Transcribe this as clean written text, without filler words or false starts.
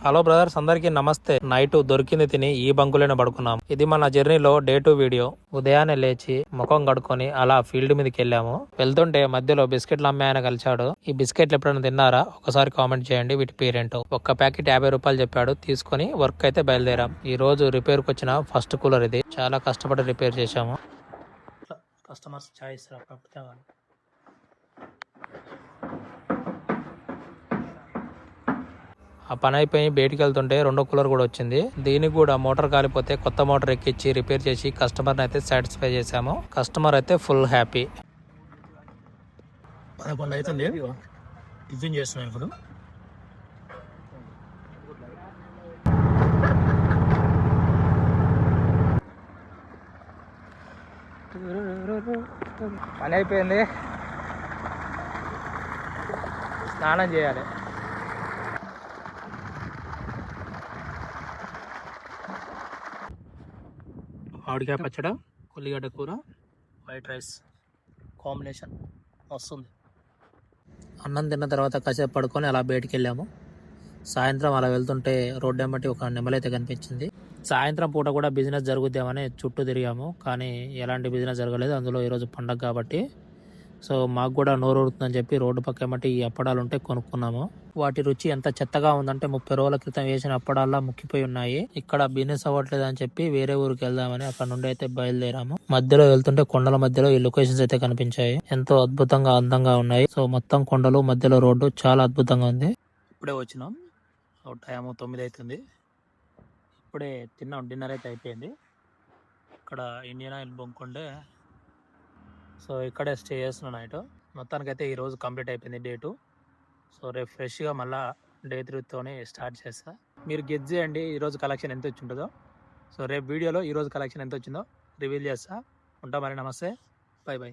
Hello brothers, అందరికీ నమస్తే. Night దొరికింది తిని ఈ బంకులోనే పడుకున్నాం. ఇది మన జర్నీలో డే 2 వీడియో. ఉదయాన్నే లేచి ముఖం కడుక్కొని అలా ఫీల్డ్ మీదకి వెళ్ళాము. వెళ్తుంటే మధ్యలో బిస్కెట్లు అమ్మే ఆయన కలిశాడు. ఈ బిస్కెట్లు ఎప్పుడైనా తిన్నారా? ఒకసారి కామెంట్ చేయండి వీటి పేరేంటో. ఒక్క ప్యాకెట్ 50 రూపాయలు చెప్పాడు. తీసుకొని వర్క్ అయితే బయలుదేరాం. ఈ రోజు రిపేర్ కి వచ్చిన ఫస్ట్ కూలర్ ఇది. చాలా కష్టపడి రిపేర్ చేశాము. కస్టమర్స్ చాయిస్ ఆ పని అయిపోయి బయటికి వెళ్తుంటే రెండో కూలర్ కూడా వచ్చింది. దీనికి కూడా మోటార్ కాలిపోతే కొత్త మోటార్ ఎక్కించి రిపేర్ చేసి కస్టమర్ అయితే సాటిస్ఫై చేసాము. కస్టమర్ అయితే ఫుల్ హ్యాపీ. 11 అవుతుంది. టిఫిన్ చేస్తున్నాం ఇప్పుడు. పని అయిపోయింది, స్నానం చేయాలి. మామిడికాయ పచ్చడి, ఉల్లిగడ్డ కూర, వైట్ రైస్ కాంబినేషన్ వస్తుంది. అన్నం తిన్న తర్వాత కాసేపు పడుకొని అలా బయటికి వెళ్ళాము. సాయంత్రం అలా వెళ్తుంటే రోడ్డు వెంబటి ఒక నెమలైతే కనిపించింది. సాయంత్రం పూట కూడా బిజినెస్ జరుగుద్దామని చుట్టూ తిరిగాము, కానీ ఎలాంటి బిజినెస్ జరగలేదు. అందులో ఈరోజు పండగ కాబట్టి సో మాకు కూడా నోరు ఊరుతుందని చెప్పి రోడ్డు పక్క ఏమంటే ఈ అప్పడాలు ఉంటే కొనుక్కున్నాము. వాటి రుచి ఎంత చెత్తగా ఉందంటే 30 రోజుల క్రితం వేసిన అప్పడాల్లా ముక్కిపోయి ఉన్నాయి. ఇక్కడ బిజినెస్ అవ్వట్లేదు అని చెప్పి వేరే ఊరికి వెళ్దామని అక్కడ నుండి అయితే బయలుదేరాము. మధ్యలో వెళ్తుంటే కొండల మధ్యలో ఈ లొకేషన్స్ అయితే కనిపించాయి. ఎంతో అద్భుతంగా అందంగా ఉన్నాయి. సో మొత్తం కొండలు మధ్యలో రోడ్డు చాలా అద్భుతంగా ఉంది. ఇప్పుడే వచ్చినాం. టైం 9 అవుతుంది. ఇప్పుడే తిన్నాం, డిన్నర్ అయితే అయిపోయింది. ఇక్కడ ఇండియన్ ఆయిల్ బొంకుండే, సో ఇక్కడే స్టే చేస్తున్నాను నైట్. మొత్తానికైతే ఈరోజు కంప్లీట్ అయిపోయింది డే 2. సో రేపు ఫ్రెష్గా మళ్ళీ డే 3తోనే స్టార్ట్ చేస్తా. మీరు గెస్ చేయండి ఈరోజు కలెక్షన్ ఎంత వచ్చి ఉంటుందో. సో రేపు వీడియోలో ఈరోజు కలెక్షన్ ఎంత వచ్చిందో రివీల్ చేస్తా. ఉంటా మరి, నమస్తే, బై బై.